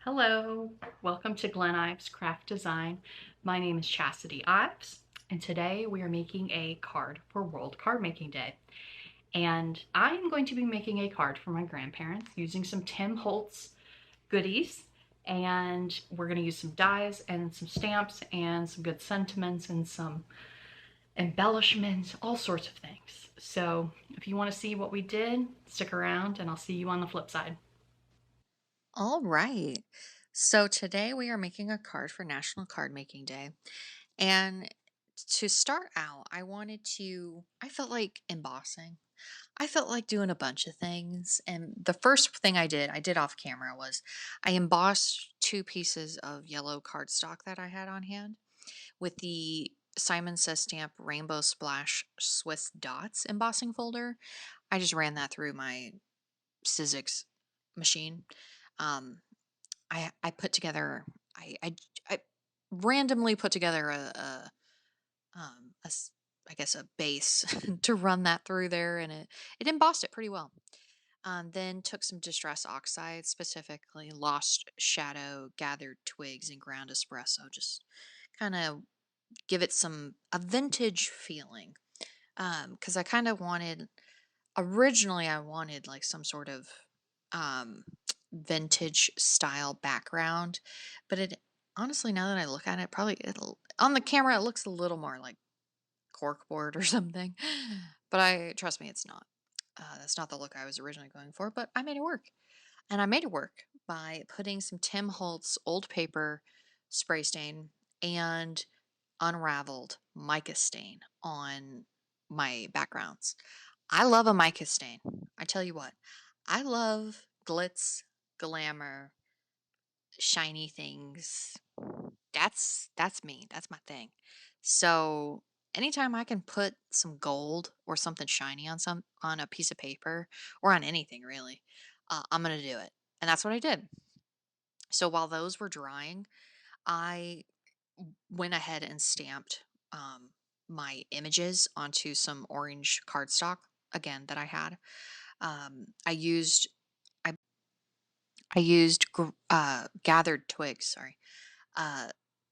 Hello, welcome to Glen Ives Craft Design. My name is Chastity Ives, and today we are making a card for World Card Making Day. And I'm going to be making a card for my grandparents using some Tim Holtz goodies. And we're going to use some dies and some stamps and some good sentiments and some embellishments, all sorts of things. So if you want to see what we did, stick around and I'll see you on the flip side. All right. So today we are making a card for National Card Making Day. And to start out, I felt like embossing. I felt like doing a bunch of things. And the first thing I did off camera, was I embossed two pieces of yellow cardstock that I had on hand with the Simon Says Stamp Rainbow Splash Swiss Dots embossing folder. I just ran that through my Sizzix machine. Um, I put together I randomly put together a I guess a base to run that through there, and it embossed it pretty well. Then took some distress oxides, specifically lost shadow, gathered twigs, and ground espresso. Just kind of give it a vintage feeling. Because I kind of wanted originally I wanted like some sort of um vintage style background, but it honestly, now that I look at it, probably it'll on the camera it looks a little more like corkboard or something. But I trust me, it's not. That's not the look I was originally going for, but I made it work. And I made it work by putting some Tim Holtz old paper spray stain and unraveled mica stain on my backgrounds. I love a mica stain. I tell you what, I love glitz, glamour, shiny things. That's me. That's my thing. So anytime I can put some gold or something shiny on a piece of paper or on anything really, I'm gonna do it. And that's what I did. So while those were drying, I went ahead and stamped my images onto some orange cardstock again that I had. I used I I used gathered twigs, sorry, uh,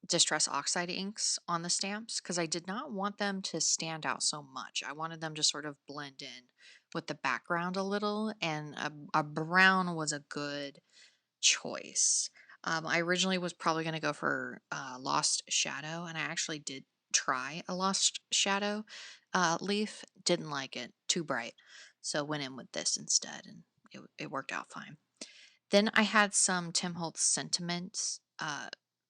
distress oxide inks on the stamps because I did not want them to stand out so much. I wanted them to sort of blend in with the background a little, and a brown was a good choice. I originally was probably going to go for Lost Shadow, and I actually did try a Lost Shadow leaf. Didn't like it, too bright. So went in with this instead, and it worked out fine. Then I had some Tim Holtz Sentiments,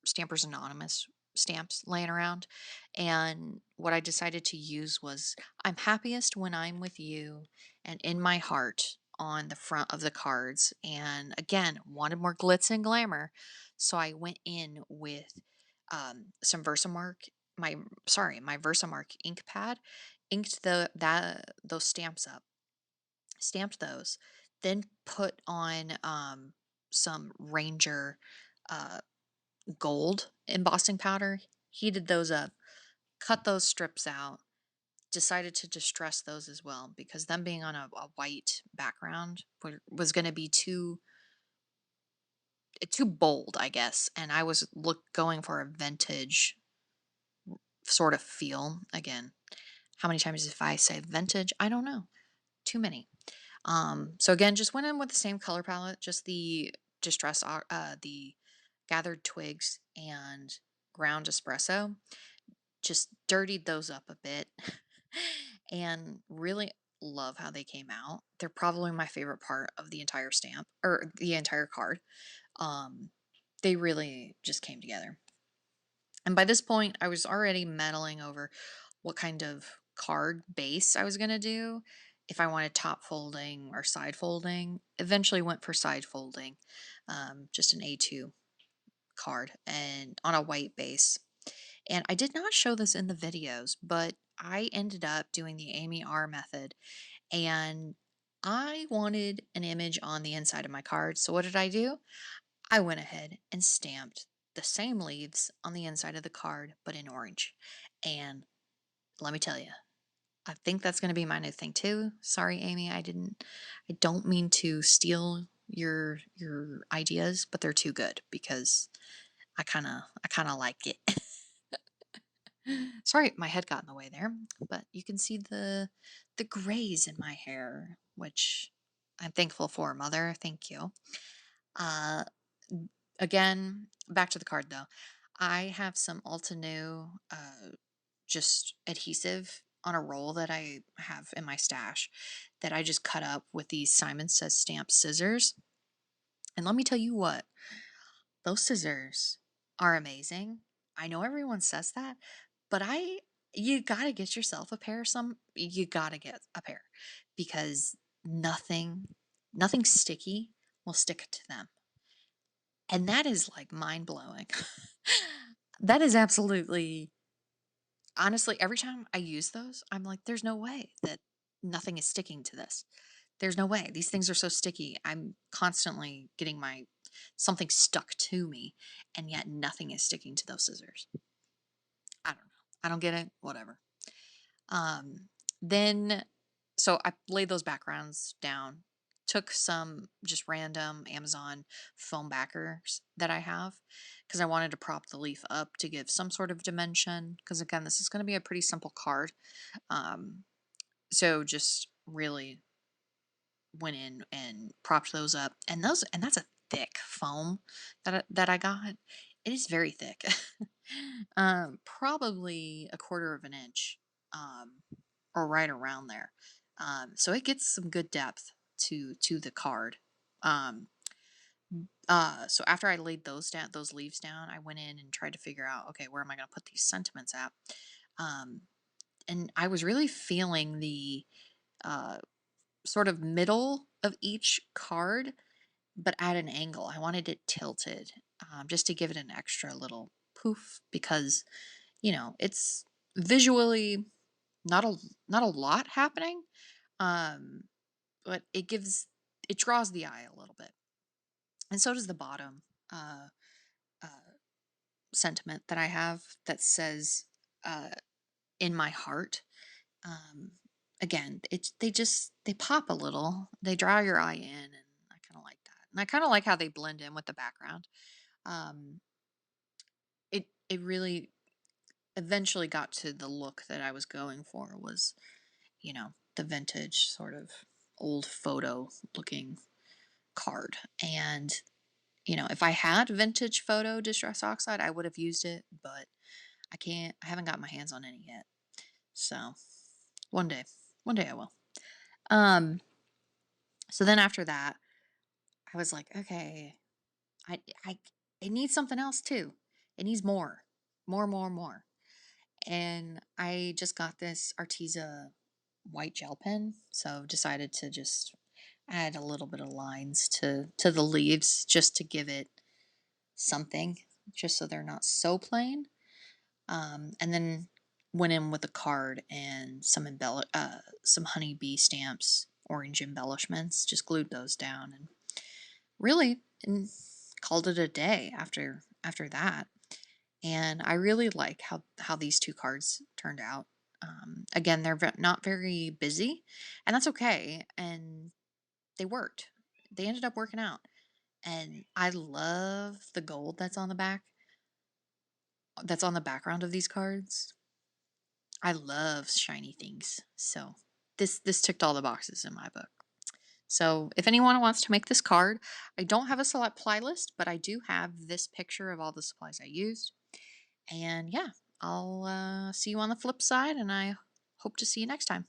Stampers Anonymous stamps laying around. And what I decided to use was I'm happiest when I'm with you and in my heart on the front of the cards. And again, wanted more glitz and glamour. So I went in with some Versamark, my Versamark ink pad, inked those stamps up, stamped those, then put on some Ranger uh, gold embossing powder, heated those up, cut those strips out, decided to distress those as well because them being on a white background was going to be too bold, I guess. And I was going for a vintage sort of feel. Again, how many times if I say vintage, I don't know. Too many. So again, just went in with the same color palette, just the gathered twigs and ground espresso. Just dirtied those up a bit, and really love how they came out. They're probably my favorite part of the entire stamp or the entire card. Um, they really just came together. And by this point, I was already meddling over what kind of card base I was going to do. If I wanted top folding or side folding, eventually went for side folding, just an A2 card and on a white base. And I did not show this in the videos, but I ended up doing the Amy R method, and I wanted an image on the inside of my card. So what did I do? I went ahead and stamped the same leaves on the inside of the card, but in orange. And let me tell you, I think that's going to be my new thing too. Sorry, Amy, I don't mean to steal your ideas, but they're too good because I kind of like it. Sorry, my head got in the way there, but you can see the grays in my hair, which I'm thankful for, mother. Thank you. Uh Again, back to the card though. I have some Ulta New just adhesive on a roll that I have in my stash that I just cut up with these Simon Says stamp scissors. And let me tell you what, those scissors are amazing. I know everyone says that, but you got to get yourself a pair some you got to get a pair because nothing sticky will stick to them. And that is like mind blowing. That is absolutely honestly, every time I use those, I'm like, there's no way that nothing is sticking to this. There's no way. These things are so sticky. I'm constantly getting my something stuck to me, and yet nothing is sticking to those scissors. I don't know. I don't get it. Whatever. Then so I laid those backgrounds down, took some just random Amazon foam backers that I have because I wanted to prop the leaf up to give some sort of dimension. Because again, this is going to be a pretty simple card. Um, so just really went in and propped those up, and that's a thick foam that I got. It is very thick, probably a quarter of an inch, or right around there. So it gets some good depth to the card. Um, so after I laid those leaves down, I went in and tried to figure out, okay, where am I going to put these sentiments at? Um, and I was really feeling the uh, sort of middle of each card, but at an angle. I wanted it tilted, just to give it an extra little poof because it's visually not a not a lot happening, um, but it draws the eye a little bit, and so does the bottom uh, uh, sentiment that I have that says uh, "in my heart." Um, Again, they pop a little, they draw your eye in, and I kind of like that, and I kind of like how they blend in with the background. Um, it really eventually got to the look that I was going for was the vintage sort of old photo looking card, and if I had vintage photo distress oxide, I would have used it, but I haven't got my hands on any yet. So one day, one day I will. Um, so then after that, I was like, okay, I, I, it needs something else too. It needs more. And I just got this Arteza white gel pen, so decided to just add a little bit of lines to the leaves just to give it something, just so they're not so plain. And then went in with a card and some honeybee stamps, orange embellishments. Just glued those down and really called it a day after that. And I really like how these two cards turned out. Again, they're not very busy, and that's okay. And they worked. They ended up working out. And I love the gold that's on the background of these cards. I love shiny things. So this ticked all the boxes in my book. So if anyone wants to make this card, I don't have a supply list, but I do have this picture of all the supplies I used. And yeah, I'll see you on the flip side, and I hope to see you next time.